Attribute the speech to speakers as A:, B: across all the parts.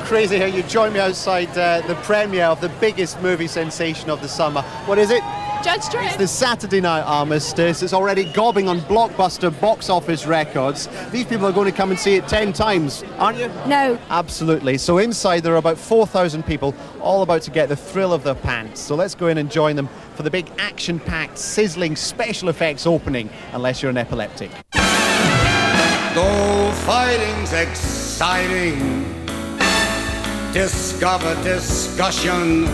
A: Crazy how you join me outside the premiere of the biggest movie sensation of the summer. What is it?
B: Judge Dredd.
A: It's the Saturday Night Armistice. It's already gobbing on blockbuster box office records. These people are going to come and see it 10 times, aren't you?
B: No.
A: Absolutely. So inside there are about 4,000 people, all about to get the thrill of their pants. So let's go in and join them for the big action-packed, sizzling special effects opening, unless you're an epileptic.
C: Though fighting's exciting, discover discussion,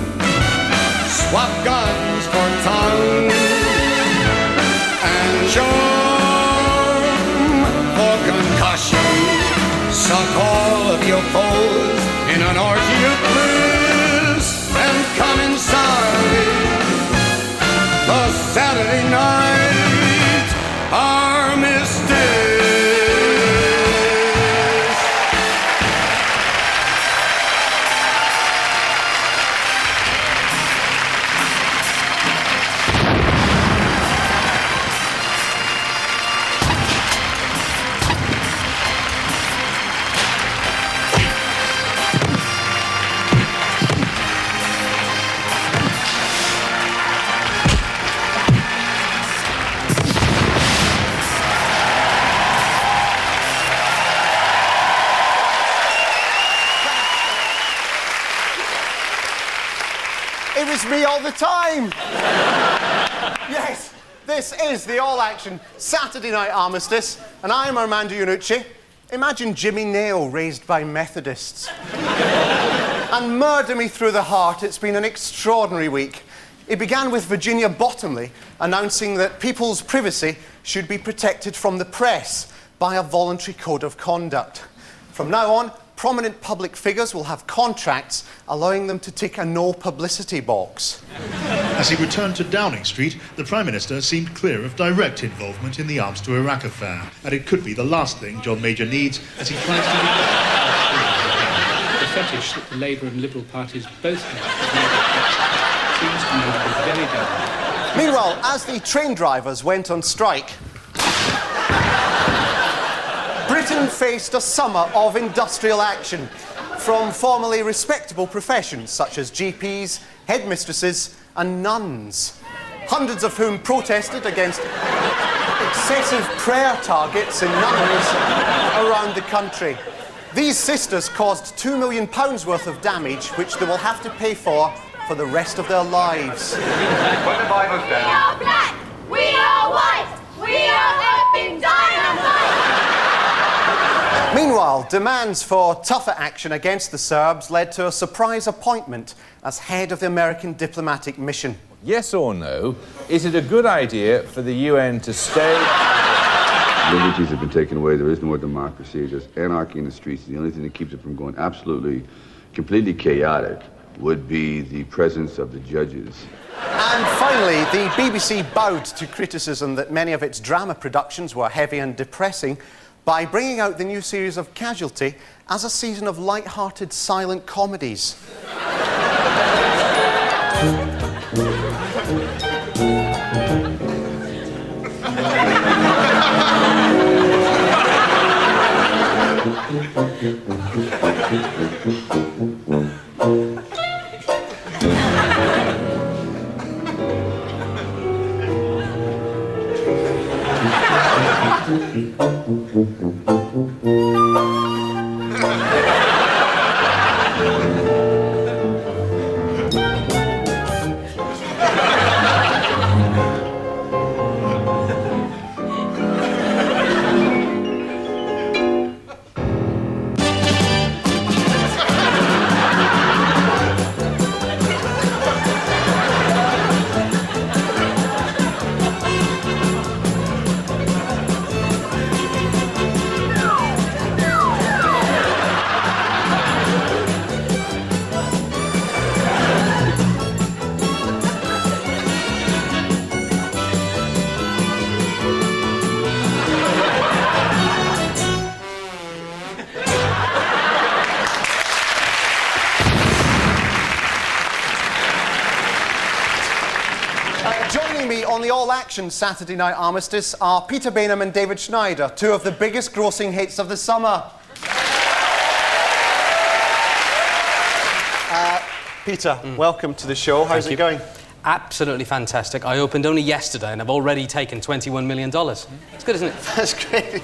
C: swap guns for tongue, and charm for concussion. Suck all of your foes in an orgy of bliss, and come inside the Saturday Night Armistice.
A: It was me all the time! Yes, this is the all-action Saturday Night Armistice, and I'm Armando Iannucci. Imagine Jimmy Nail raised by Methodists. And murder me through the heart, it's been an extraordinary week. It began with Virginia Bottomley announcing that people's privacy should be protected from the press by a voluntary code of conduct. From now on, prominent public figures will have contracts allowing them to tick a no publicity box.
D: As he returned to Downing Street, the Prime Minister seemed clear of direct involvement in the Arms to Iraq affair, and it could be the last thing John Major needs as he tries to...
E: The fetish that the Labour and Liberal parties both have seems to me to be very dangerous.
A: Meanwhile, as the train drivers went on strike, Britain faced a summer of industrial action from formerly respectable professions such as GPs, headmistresses and nuns, hundreds of whom protested against excessive prayer targets in nunneries around the country. These sisters caused £2 million worth of damage, which they will have to pay for the rest of their lives.
F: Put the Bibles down. We are black! We are white! We are effing dynamite!
A: Meanwhile, demands for tougher action against the Serbs led to a surprise appointment as head of the American diplomatic mission.
G: Yes or no, is it a good idea for the UN to stay?
H: Liberties have been taken away. There is no more democracy. There's anarchy in the streets. The only thing that keeps it from going absolutely, completely chaotic would be the presence of the judges.
A: And finally, the BBC bowed to criticism that many of its drama productions were heavy and depressing by bringing out the new series of Casualty as a season of light-hearted silent comedies. Joining me on the all-action Saturday Night Armistice are Peter Bainham and David Schneider, two of the biggest grossing hits of the summer. Peter, welcome to the show. How's it going?
B: Absolutely fantastic. I opened only yesterday and I've already taken $21 million. It's good, isn't it?
A: That's great.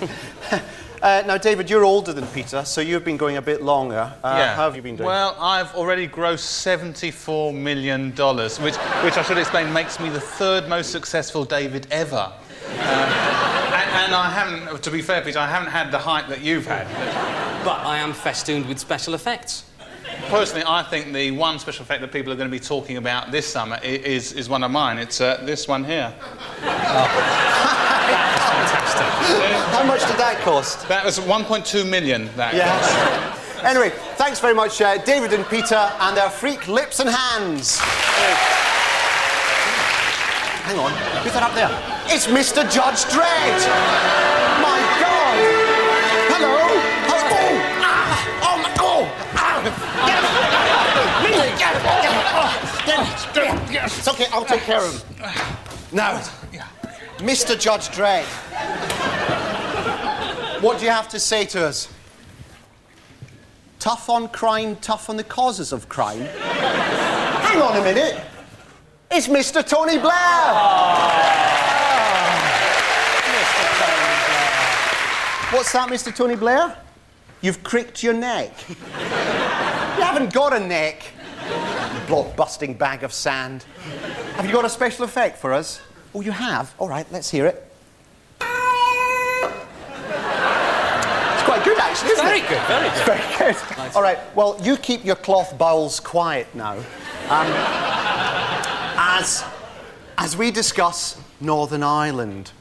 A: Now, David, you're older than Peter, so you've been going a bit longer.
I: Yeah.
A: How have you been doing?
I: Well, I've already grossed $74 million, which I should explain makes me the third most successful David ever. And I haven't, to be fair, Peter, I haven't had the hype that you've had.
B: But I am festooned with special effects.
I: Personally, I think the one special effect that people are going to be talking about this summer is one of mine. It's this one here.
B: Fantastic.
A: How much did that cost?
I: That was 1.2 million, that cost.
A: Anyway, thanks very much, David and Peter, and their freak lips and hands. Hang on, who's that up there? It's Mr. Judge Dredd! My God! Hello? Oh, oh my God! It's okay, I'll take care of him. Now, Mr. Judge Dredd, what do you have to say to us? Tough on crime, tough on the causes of crime? Hang on a minute. It's Mr. Tony Blair! Mr. Tony Blair. What's that, Mr. Tony Blair? You've cricked your neck. You haven't got a neck, you block-busting bag of sand. Have you got a special effect for us? Oh, you have? All right, let's hear it. It's quite good, actually, isn't
B: Very
A: it?
B: good, very good.
A: Very good.
B: Nice.
A: All right, well, you keep your cloth bowels quiet now. As we discuss Northern Ireland.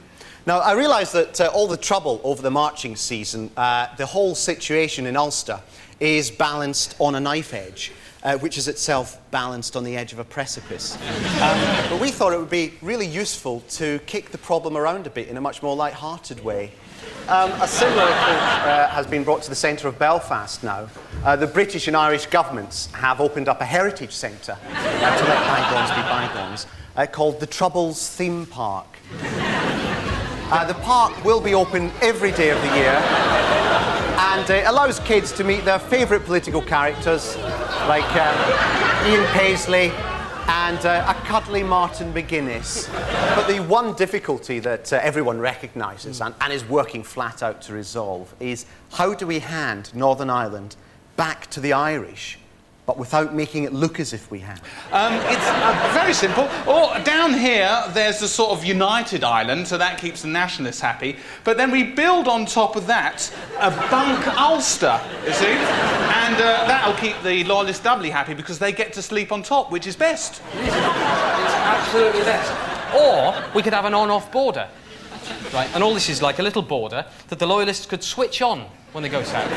A: Now, I realise that all the trouble over the marching season, the whole situation in Ulster is balanced on a knife edge, which is itself balanced on the edge of a precipice. But we thought it would be really useful to kick the problem around a bit in a much more light-hearted way. A similar approach has been brought to the centre of Belfast now. The British and Irish governments have opened up a heritage centre to let bygones be bygones, called the Troubles Theme Park. The park will be open every day of the year and allows kids to meet their favourite political characters like Ian Paisley and a cuddly Martin McGuinness. But the one difficulty that everyone recognises and is working flat out to resolve is how do we hand Northern Ireland back to the Irish, but without making it look as if we have?
I: It's very simple. Or down here, there's the sort of united Ireland, so that keeps the nationalists happy. But then we build on top of that a bunk Ulster, you see? And that'll keep the loyalists doubly happy because they get to sleep on top, which is best.
B: It's absolutely best. Or we could have an on-off border. Right, and all this is like a little border that the loyalists could switch on when they go south.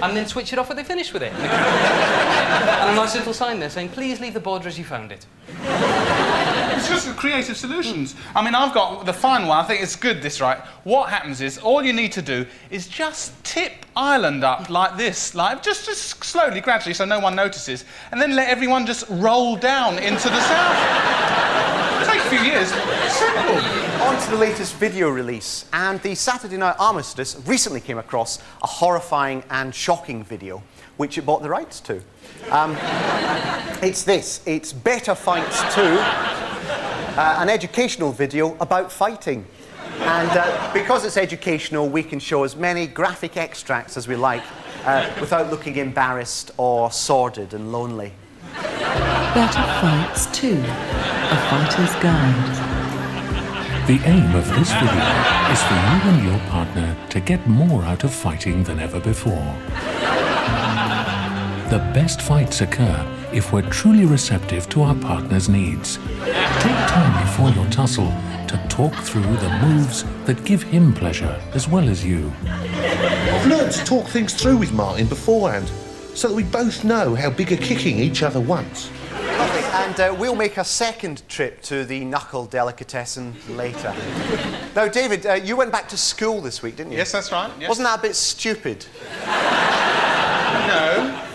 B: And then switch it off when they finish with it. And a nice little sign there saying, please leave the border as you found it.
I: It's just creative solutions. I mean, I've got the fine one. I think it's good, this, right? What happens is, all you need to do is just tip Ireland up like this. Like, just slowly, gradually, so no one notices. And then let everyone just roll down into the south. It'll take a few years. Simple.
A: On to the latest video release, and the Saturday Night Armistice recently came across a horrifying and shocking video, which it bought the rights to. It's this, it's Better Fights 2, an educational video about fighting. And because it's educational, we can show as many graphic extracts as we like, without looking embarrassed or sordid and lonely.
J: Better Fights 2, a fighter's guide.
K: The aim of this video is for you and your partner to get more out of fighting than ever before. The best fights occur if we're truly receptive to our partner's needs. Take time before your tussle to talk through the moves that give him pleasure as well as you.
L: I've learned to talk things through with Martin beforehand, so that we both know how big a kicking each other wants.
A: Lovely. And we'll make a second trip to the knuckle delicatessen later. Now, David, you went back to school this week, didn't you?
I: Yes, that's right. Yes.
A: Wasn't that a bit stupid?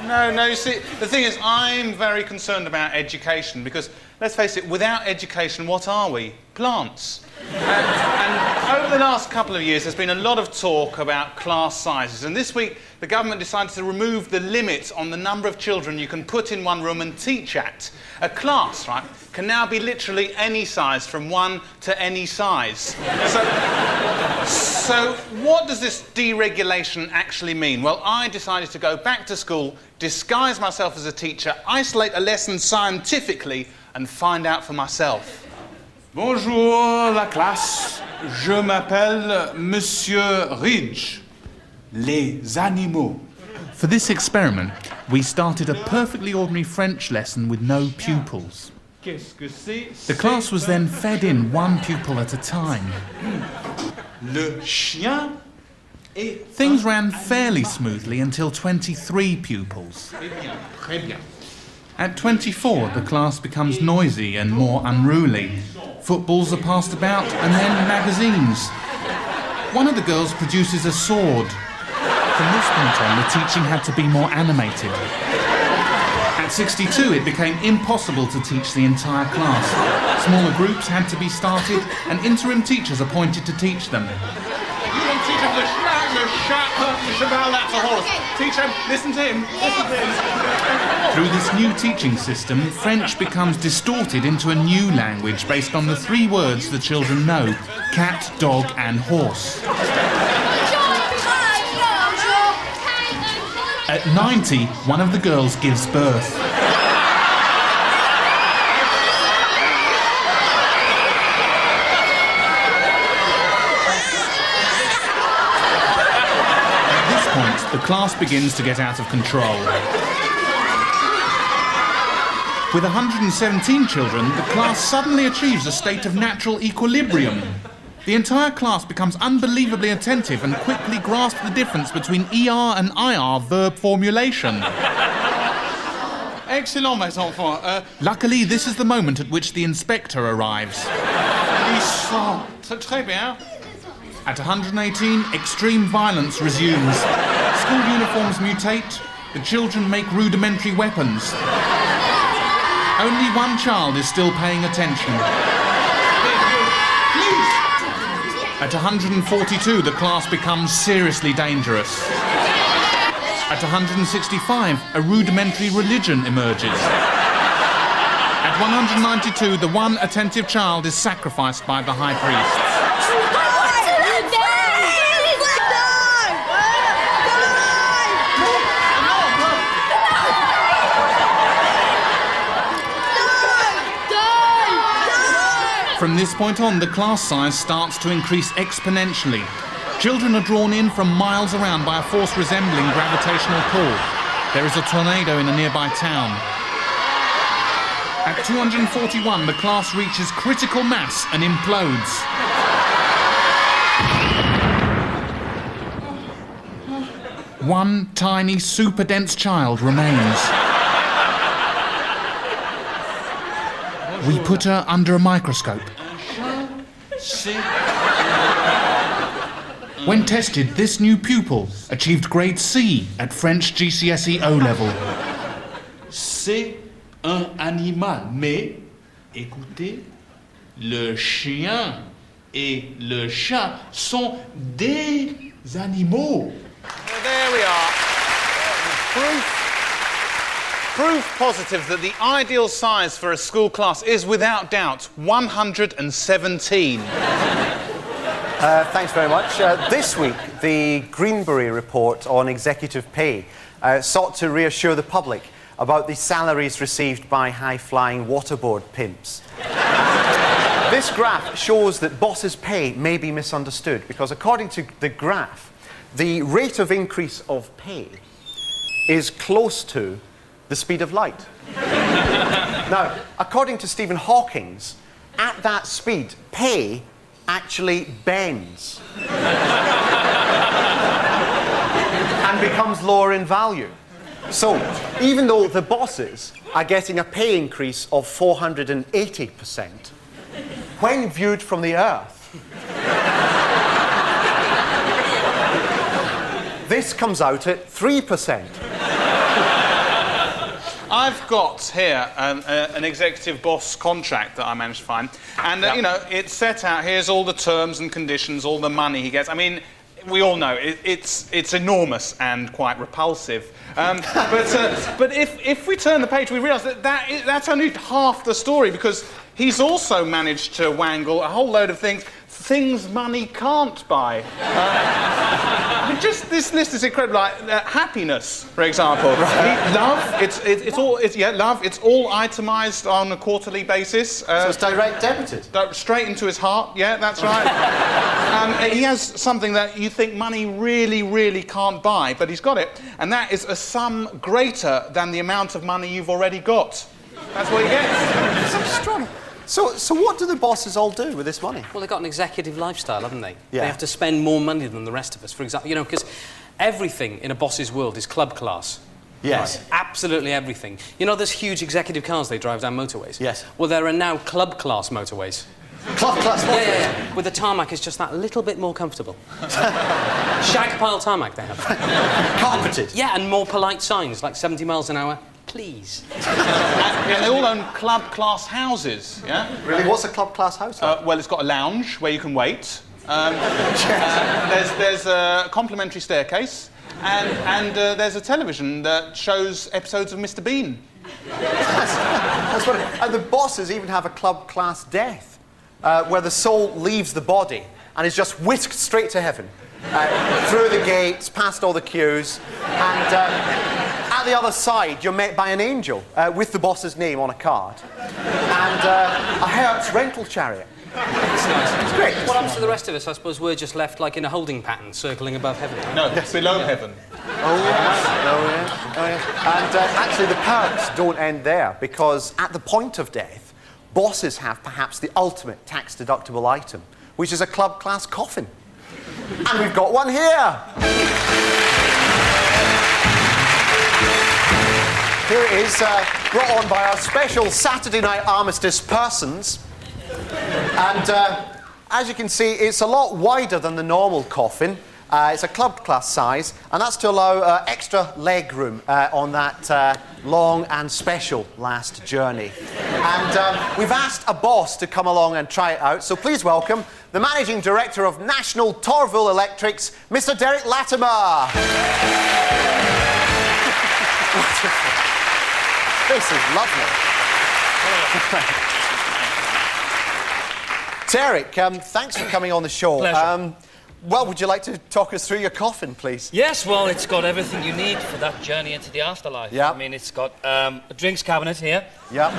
I: No, you see, the thing is, I'm very concerned about education because, let's face it, without education, what are we? Plants. And Over the last couple of years, there's been a lot of talk about class sizes, and this week the government decided to remove the limit on the number of children you can put in one room and teach at. A class, right, can now be literally any size, from 1 to any size. So what does this deregulation actually mean? Well, I decided to go back to school, disguise myself as a teacher, isolate a lesson scientifically, and find out for myself.
M: Bonjour, la classe. Je m'appelle Monsieur Ridge. Les animaux. For this experiment, we started a perfectly ordinary French lesson with no pupils. The class was then fed in one pupil at a time. Le chien. Things ran fairly smoothly until 23 pupils. At 24, the class becomes noisy and more unruly. Footballs are passed about, and then magazines. One of the girls produces a sword. From this point on, the teaching had to be more animated. At 62, it became impossible to teach the entire class. Smaller groups had to be started, and interim teachers appointed to teach them.
I: You want to teach him the cheval, that's a horse. Teach him, listen to him, listen to him.
M: Through this new teaching system, French becomes distorted into a new language based on the 3 words the children know: cat, dog, and horse. At 90, one of the girls gives birth. The class begins to get out of control. With 117 children, the class suddenly achieves a state of natural equilibrium. The entire class becomes unbelievably attentive and quickly grasps the difference between ER and IR verb formulation.
I: Excellent, mes enfants.
M: Luckily, this is the moment at which the inspector arrives.
I: Très bien.
M: At 118, extreme violence resumes. School uniforms mutate. The children make rudimentary weapons. Only one child is still paying attention.
I: Please.
M: At 142, the class becomes seriously dangerous. At 165, a rudimentary religion emerges. At 192, the one attentive child is sacrificed by the high priest. From this point on, the class size starts to increase exponentially. Children are drawn in from miles around by a force resembling gravitational pull. There is a tornado in a nearby town. At 241, the class reaches critical mass and implodes. One tiny, super dense child remains. We put her under a microscope. When tested, this new pupil achieved grade C at French GCSE O-level.
N: C'est un animal, mais écoutez, le chien et le chat sont des animaux.
I: Well, there we are. Proof positive that the ideal size for a school class is, without doubt, 117.
A: Thanks very much. This week, the Greenbury report on executive pay sought to reassure the public about the salaries received by high-flying waterboard pimps. This graph shows that bosses' pay may be misunderstood because, according to the graph, the rate of increase of pay is close to the speed of light. Now, according to Stephen Hawking, at that speed, pay actually bends and becomes lower in value. So, even though the bosses are getting a pay increase of 480%, when viewed from the Earth, this comes out at 3%.
I: I've got here an executive boss contract that I managed to find. And, you know, it's set out, here's all the terms and conditions, all the money he gets. I mean, we all know it's enormous and quite repulsive. But if we turn the page, we realise that that's only half the story, because he's also managed to wangle a whole load of things money can't buy. I mean, just this list is incredible. Like happiness, for example. Right. Love, it's all itemised on a quarterly basis.
A: So it's direct debited?
I: Straight into his heart, yeah, that's right. He has something that you think money really, really can't buy, but he's got it, and that is a sum greater than the amount of money you've already got. That's what he gets.
A: So strong. So what do the bosses all do with this money?
B: Well, they've got an executive lifestyle, haven't they?
A: Yeah.
B: They have to spend more money than the rest of us, for example. You know, because everything in a boss's world is club class.
A: Yes.
B: Right? Absolutely everything. You know, there's huge executive cars they drive down motorways?
A: Yes.
B: Well, there are now club class motorways.
A: Club class motorways?
B: Yeah. With the tarmac, it's just that little bit more comfortable. Shag pile tarmac they have.
A: Carpeted?
B: Yeah, and more polite signs, like 70 miles an hour. Please.
I: And they all own club class houses, yeah?
A: Really? What's a club class house like?
I: Well, it's got a lounge where you can wait. There's a complimentary staircase, and there's a television that shows episodes of Mr. Bean.
A: That's what and the bosses even have a club class death, where the soul leaves the body and is just whisked straight to heaven. Through the gates, past all the queues, and at the other side you're met by an angel with the boss's name on a card and a Hertz rental chariot.
B: It's nice.
A: It's great.
B: What happens to the rest of us? I suppose we're just left like in a holding pattern, circling above heaven.
I: No, below heaven.
A: Oh yeah. And actually the perks don't end there, because at the point of death, bosses have perhaps the ultimate tax-deductible item, which is a club class coffin. And we've got one here. Here it is, brought on by our special Saturday night Armistice persons. And as you can see, it's a lot wider than the normal coffin. It's a club class size, and that's to allow extra leg room on that long and special last journey. And we've asked a boss to come along and try it out, so please welcome the Managing Director of National Torville Electrics, Mr. Derek Latimer. This is lovely. Derek, thanks for coming on the show.
O: Pleasure.
A: Well, would you like to talk us through your coffin, please?
O: Yes, well, it's got everything you need for that journey into the afterlife.
A: Yeah.
O: I mean, it's got a drinks cabinet here.
A: Yeah.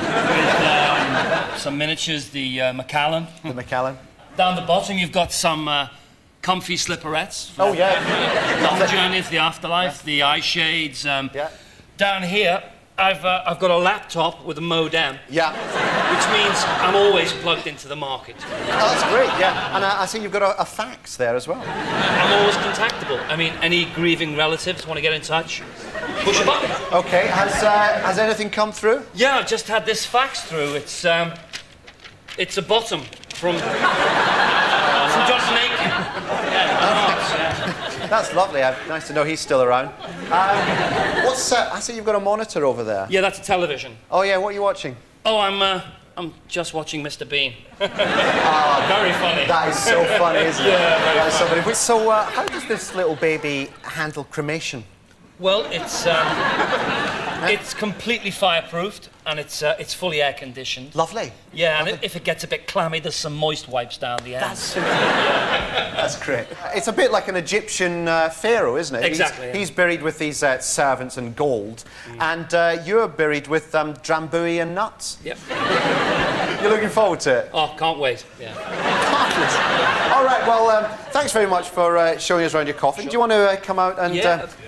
O: With some miniatures, the Macallan.
A: The Macallan.
O: Down the bottom, you've got some comfy slipperettes.
A: Oh, yeah.
O: On the journey into the afterlife, the eye shades.
A: Yeah.
O: Down here, I've got a laptop with a modem.
A: Yeah.
O: Which means I'm always plugged into the market.
A: Oh, that's great, yeah. And I see you've got a fax there as well.
O: I'm always contactable. I mean, any grieving relatives want to get in touch, push a button.
A: OK, has anything come through?
O: Yeah, I've just had this fax through. It's a bottom from Johnson Aiken.
A: That's lovely. Nice to know he's still around. I see you've got a monitor over there.
O: Yeah, that's a television.
A: Oh, yeah, what are you watching?
O: Oh, I'm just watching Mr. Bean. Very funny.
A: That is so funny, isn't it?
O: Yeah, very
A: That is so
O: funny.
A: funny. So, how does this little baby handle cremation?
O: Well, it's completely fireproofed and it's fully air conditioned.
A: Lovely.
O: Yeah, and if it gets a bit clammy, there's some moist wipes down the end.
A: That's great. It's a bit like an Egyptian pharaoh, isn't it?
O: Exactly.
A: He's buried with these servants and gold, and you're buried with drambuie and nuts.
O: Yep.
A: You're looking forward to it?
O: Oh, can't wait. Yeah.
A: All right, well, thanks very much for showing us around your coffin. Sure. Do you want to come out and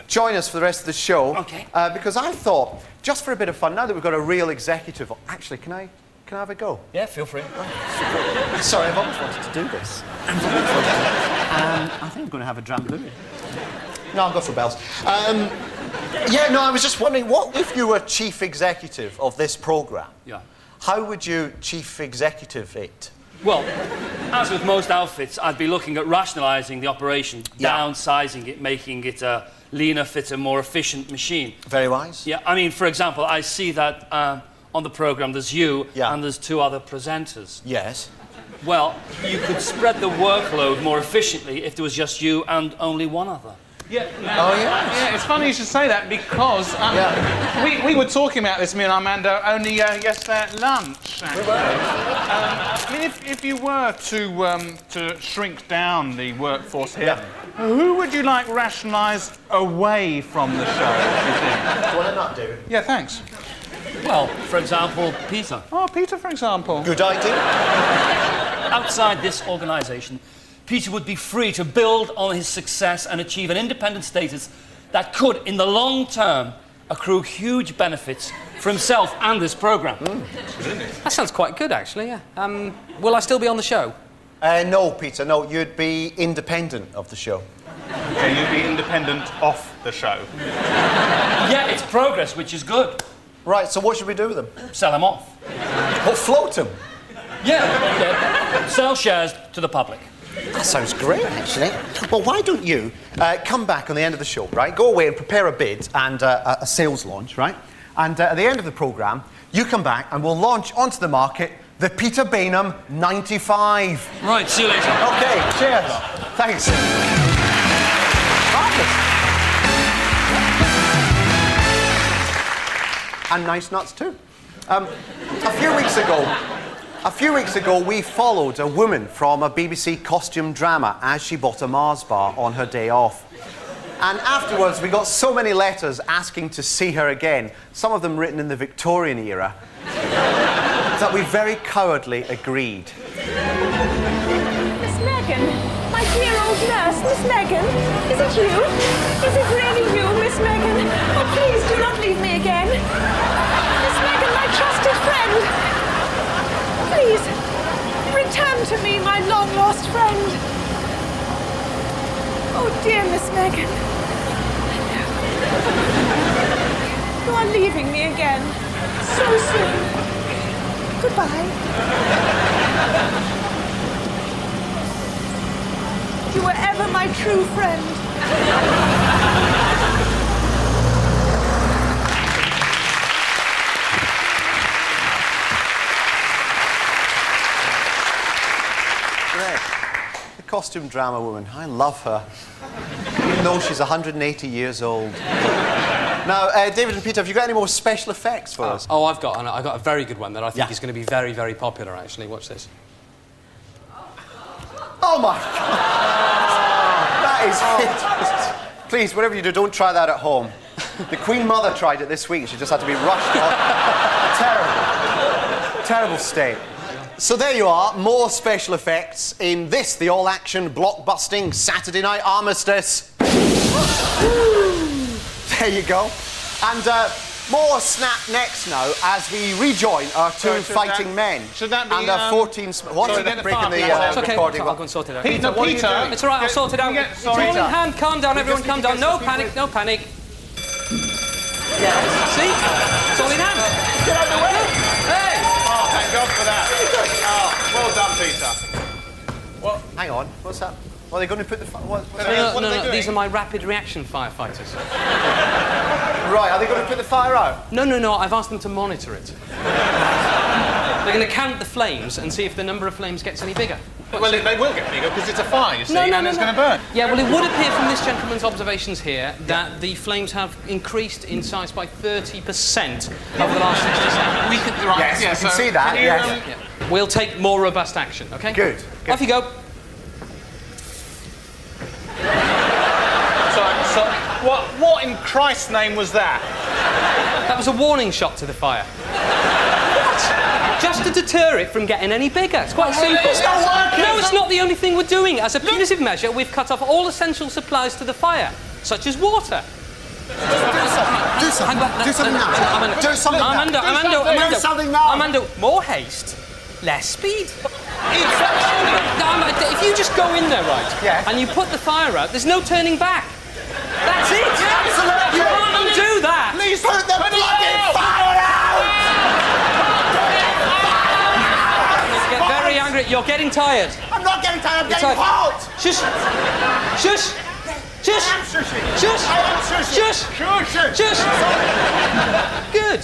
A: join us for the rest of the show?
O: Okay.
A: Because I thought, just for a bit of fun, now that we've got a real executive... Actually, can I have a go?
O: Yeah, feel free.
A: Sorry, I've always wanted to do this. I think I'm going to have a drambuie. No, I'll go for bells. I was just wondering, what if you were chief executive of this programme?
O: Yeah.
A: How would you chief executive it?
O: Well, as with most outfits, I'd be looking at rationalising the operation, downsizing it, making it leaner, fitter, more efficient machine.
A: Very wise.
O: Yeah, I mean, for example, I see that on the programme there's you and there's 2 other presenters.
A: Yes.
O: Well, you could spread the workload more efficiently if there was just you and only one other.
I: Yeah. Yeah, it's funny you should say that because we were talking about this, me and Armando, only yesterday at lunch. Actually. I mean, if you were to shrink down the workforce here, who would you like rationalised away from the show? Do you think?
A: What not do?
I: Yeah, thanks.
O: Well, for example, Peter.
I: Oh, Peter, for example.
A: Good idea.
O: Outside this organisation, Peter would be free to build on his success and achieve an independent status that could, in the long term, accrue huge benefits for himself and this programme.
B: That sounds quite good, actually, yeah. Will I still be on the show?
A: No, Peter, no. You'd be independent of the show.
I: Okay, you'd be independent off the show.
O: Yeah, it's progress, which is good.
A: Right, so what should we do with them?
O: Sell them off.
A: Or float them?
O: Yeah. Sell shares to the public.
A: That sounds great, actually. Well, why don't you come back on the end of the show, right? Go away and prepare a bid and a sales launch, right? And at the end of the programme, you come back and we'll launch onto the market the Peter Bainham 95.
O: Right, see you later.
A: OK, cheers. Thanks. Marvellous. And nice nuts, too. A few weeks ago, we followed a woman from a BBC costume drama as she bought a Mars bar on her day off. And afterwards, we got so many letters asking to see her again, some of them written in the Victorian era, that we very cowardly agreed.
P: Miss Megan, my dear old nurse, Miss Megan, is it you? Is it really you, Miss Megan? Oh, please do not leave me again. Miss Megan, my trusted friend. Please, return to me, my long-lost friend. Oh, dear Miss Megan. You are leaving me again. So soon. Goodbye. You were ever my true friend.
A: The costume drama woman. I love her. Even though she's 180 years old. Now, David and Peter, have you got any more special effects for us?
B: Oh, I've got a very good one that I think is going to be very, very popular, actually. Watch this.
A: Oh, my God. That is it. Please, whatever you do, don't try that at home. The Queen Mother tried it this week. She just had to be rushed off. Terrible. Terrible state. So there you are, more special effects in this, the all-action, blockbusting Saturday Night Armistice. There you go. And more snap necks now as we rejoin our two fighting men.
I: Should that be...
A: And our 14... What?
I: Sorry, get
A: breaking the
B: it's okay.
A: recording.
B: I'll go and sort it out.
I: Peter,
B: It's all right, I'll sort it out. It's all in hand. Calm down, everyone, calm down. No panic, no panic.
A: Yes.
B: See? It's all in hand.
A: Get out of the way.
B: Hey!
I: Oh, thank God for that. Oh, well done, Peter.
A: What? Hang on, what's that? Well, they're going to put the... What are
B: No,
A: they doing?
B: these are my rapid reaction firefighters.
A: Right, are they going to put the fire out?
B: No, I've asked them to monitor it. They're going to count the flames and see if the number of flames gets any bigger.
I: Well, they will get bigger because it's a fire, you see, and it's going to burn.
B: Yeah, well, it would appear from this gentleman's observations here that the flames have increased in size by 30% over the last 60 seconds.
I: We could... Right,
A: yes, we can see that,
B: Yeah. We'll take more robust action, OK?
A: Good.
B: Off you go.
I: So what in Christ's name was that?
B: That was a warning shot to the fire. What? Just to deter it from getting any bigger. It's quite simple.
I: It's not working.
B: No, it's not the only thing we're doing. As a punitive measure, we've cut off all essential supplies to the fire, such as water.
A: Do something now.
B: Armando, more haste, less speed. If you just go in there, right, and you put the fire out, there's no turning back. That's it.
A: Absolutely.
B: You can't undo that.
A: Please put the bloody fire out!
B: You get very angry. You're getting tired.
A: I'm not getting tired. I'm getting hot.
B: Shush. Shush!
A: I am shushing.
B: Shush!
A: I am shushing.
B: Shush! Shush! Good.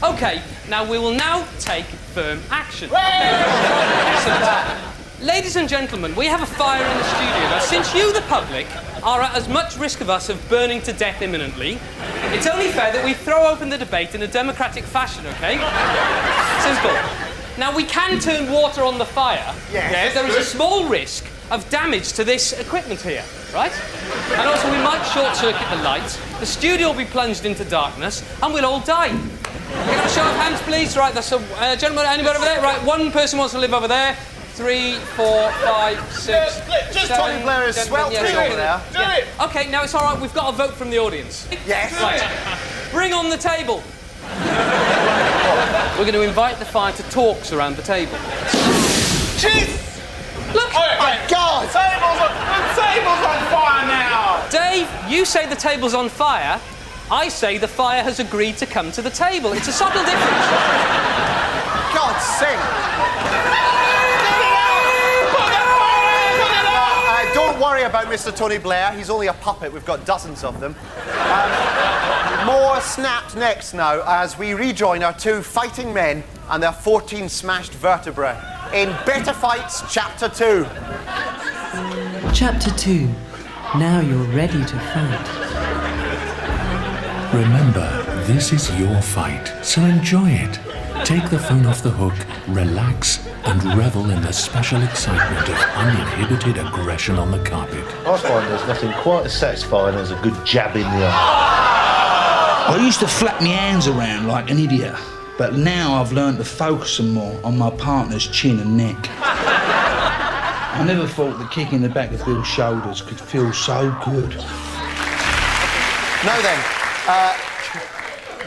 B: OK, now we will now take firm action. Excellent. Ladies and gentlemen, we have a fire in the studio. Now, since you, the public, are at as much risk of us of burning to death imminently, it's only fair that we throw open the debate in a democratic fashion, OK? Simple. Now, we can turn water on the fire,
A: yes,
B: but there is a small risk of damage to this equipment here, right? And also, we might short-circuit the lights, the studio will be plunged into darkness, and we'll all die. Can I have a show of hands, please? Right, that's a... gentlemen, anybody over there? Right, one person wants to live over there. 3, 4, 5, 6,
A: Just
B: 7,
A: Tony Blair is sweltering over there.
B: Do it! OK, now it's all right, we've got a vote from the audience.
A: Yes.
B: Right. Bring on the table. We're going to invite the fire to talks around the table.
I: Jeez!
B: Look!
I: Oh, my God! The table's on fire now!
B: Dave, you say the table's on fire. I say the fire has agreed to come to the table. It's a subtle difference.
A: God's sake! Don't worry about Mr. Tony Blair. He's only a puppet. We've got dozens of them. More snapped necks now as we rejoin our 2 fighting men and their 14 smashed vertebrae in Better Fights Chapter 2.
J: Chapter 2. Now you're ready to fight.
K: Remember, this is your fight, so enjoy it. Take the phone off the hook, relax, and revel in the special excitement of uninhibited aggression on the carpet.
L: I find there's nothing quite as satisfying as a good jab in the eye.
Q: I used to flap my hands around like an idiot, but now I've learned to focus some more on my partner's chin and neck. I never thought the kick in the back of Bill's shoulders could feel so good.
A: Now then,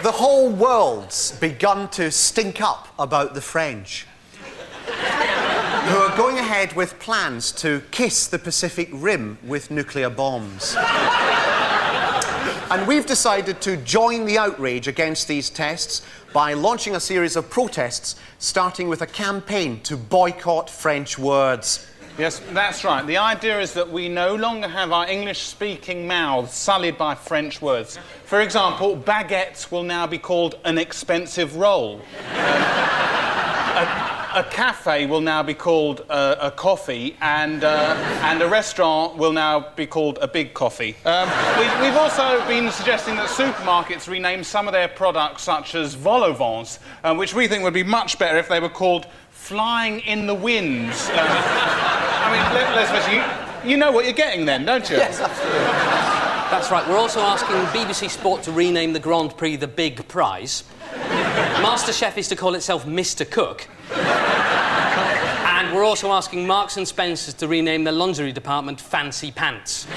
A: the whole world's begun to stink up about the French, who are going ahead with plans to kiss the Pacific Rim with nuclear bombs. And we've decided to join the outrage against these tests by launching a series of protests, starting with a campaign to boycott French words.
I: Yes, that's right. The idea is that we no longer have our English-speaking mouths sullied by French words. For example, baguettes will now be called an expensive roll. A cafe will now be called a coffee, and a restaurant will now be called a big coffee. We've also been suggesting that supermarkets rename some of their products, such as vol au vents, which we think would be much better if they were called flying in the winds. I mean, let's face it, you know what you're getting then, don't you?
B: Yes, absolutely. That's right. We're also asking BBC Sport to rename the Grand Prix the Big Prize. MasterChef is to call itself Mr. Cook. And we're also asking Marks and Spencer's to rename their lingerie department Fancy Pants.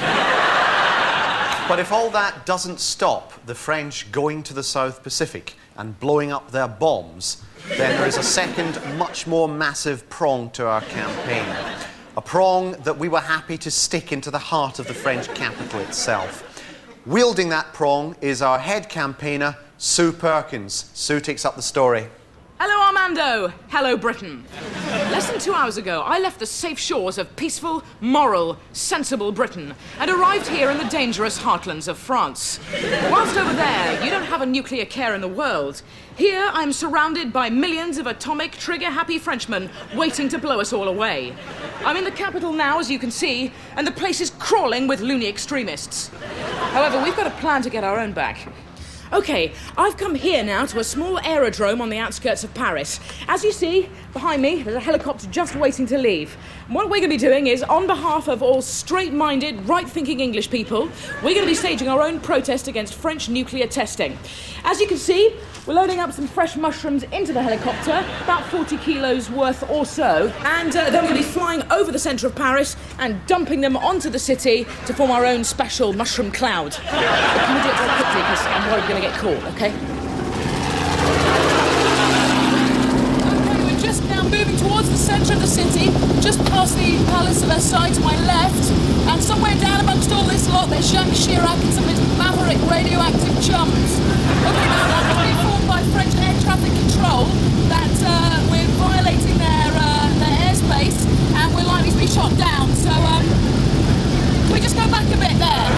A: But if all that doesn't stop the French going to the South Pacific and blowing up their bombs, then there is a second, much more massive prong to our campaign. A prong that we were happy to stick into the heart of the French capital itself. Wielding that prong is our head campaigner, Sue Perkins. Sue takes up the story.
R: Hello, Armando. Hello, Britain. Less than 2 hours ago, I left the safe shores of peaceful, moral, sensible Britain and arrived here in the dangerous heartlands of France. Whilst over there, you don't have a nuclear care in the world. Here, I'm surrounded by millions of atomic, trigger-happy Frenchmen waiting to blow us all away. I'm in the capital now, as you can see, and the place is crawling with loony extremists. However, we've got a plan to get our own back. OK, I've come here now to a small aerodrome on the outskirts of Paris. As you see, behind me, there's a helicopter just waiting to leave. And what we're going to be doing is, on behalf of all straight-minded, right-thinking English people, we're going to be staging our own protest against French nuclear testing. As you can see, we're loading up some fresh mushrooms into the helicopter, about 40 kilos worth or so, and then we're going to be flying over the centre of Paris and dumping them onto the city to form our own special mushroom cloud. But can we do it very quickly, because I'm worried we're going to get caught, OK? OK, we're just now moving towards the centre of the city, just past the Palace of Versailles to my left, and somewhere down amongst all this lot, there's Jacques Chirac and some of his maverick radioactive chums. OK, now that's been informed by French air traffic control that we're violating their airspace and we're likely to be shot down. So, we just go back a bit there.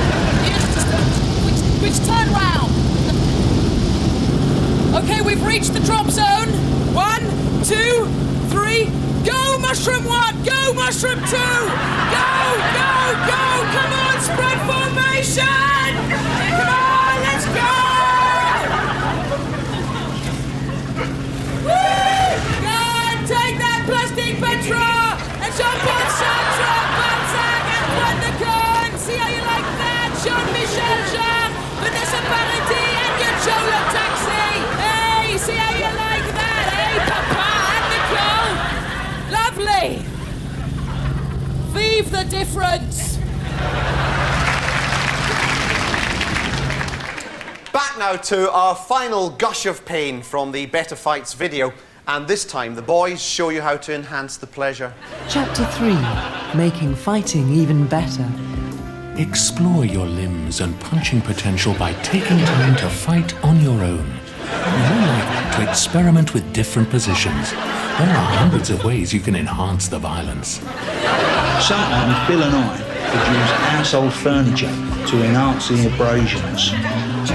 R: we've reached the drop zone. 1, 2, 3. Go, Mushroom 1! Go, Mushroom 2! Go, go, go! Come on, spread formation! Come on, let's go! Woo! Go on, take that plastic Petra! And jump on Sandra, Balzac, Antoine de Caunes! See how you like that? Jean-Michel Jarre, Vanessa Paradis, and your Chola Taxi! Hey, see how you like that, eh, Papa and Nicole? Lovely! Vive the difference!
A: Back now to our final gush of pain from the Better Fights video, and this time the boys show you how to enhance the pleasure.
J: Chapter 3. Making fighting even better.
K: Explore your limbs and punching potential by taking time to fight on your own. You may like to experiment with different positions. There are hundreds of ways you can enhance the violence.
Q: Sometimes Bill and I could use household furniture to enhance the abrasions.
K: And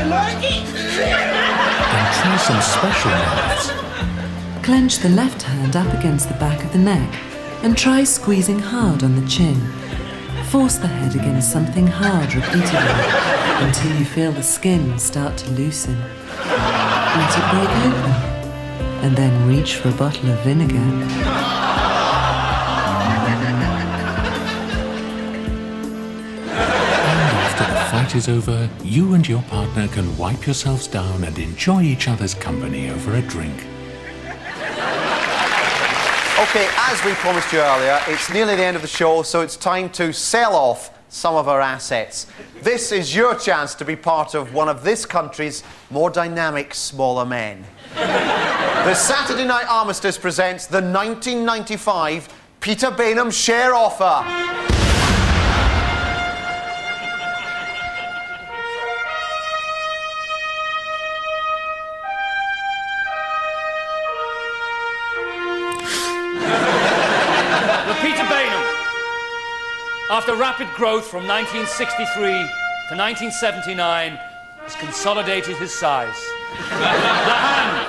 K: try some special moves.
J: Clench the left hand up against the back of the neck and try squeezing hard on the chin. Force the head against something hard repeatedly until you feel the skin start to loosen. Let it break open and then reach for a bottle of vinegar.
K: Fight is over, you and your partner can wipe yourselves down and enjoy each other's company over a drink.
A: Okay, as we promised you earlier, it's nearly the end of the show, so it's time to sell off some of our assets. This is your chance to be part of one of this country's more dynamic, smaller men. The Saturday Night Armistice presents the 1995 Peter Bainham share offer.
O: After rapid growth from 1963 to 1979, has consolidated his size. The hand,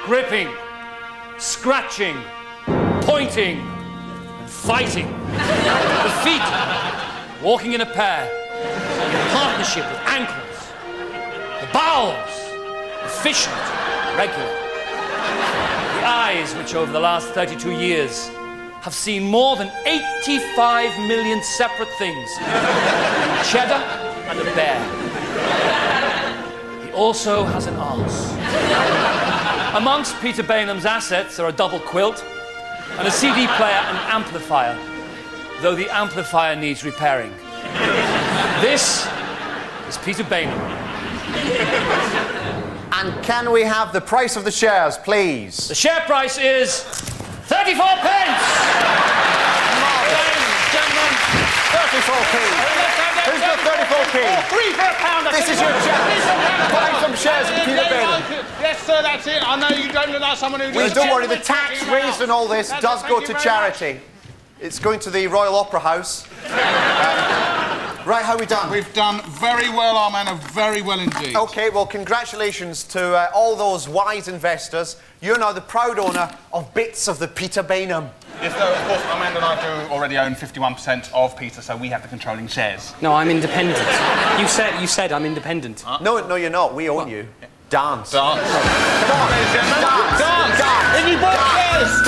O: gripping, scratching, pointing, and fighting. The feet, walking in a pair, in partnership with ankles. The bowels, efficient, regular. The eyes, which over the last 32 years have seen more than 85 million separate things. A cheddar and a bear. He also has an arse. Amongst Peter Bainham's assets are a double quilt and a CD player and amplifier, though the amplifier needs repairing. This is Peter Bainham.
A: And can we have the price of the shares, please?
O: The share price is 34 pence!
A: Gentlemen, 34p. Who's got 34p?
I: Free for a pound.
A: This is your chance. Buy some shares of Peter Bainham.
I: Yes, sir, that's it. I know you don't look like someone who...
A: Well, don't worry, the tax raised and all this does go to charity. It's going to the Royal Opera House. Right, how are we done?
I: We've done very well, our men, very well indeed.
A: OK, well, congratulations to all those wise investors. You're now the proud owner of bits of the Peter Bainham.
I: Yes, though, of course, Amanda and I do already own 51% of Peter, so we have the controlling shares.
B: No, I'm independent. You said I'm independent.
A: No, you're not. We own you. Dance.
I: Dance.
A: Come on.
I: Dance.
A: Dance.
I: If you bought shares,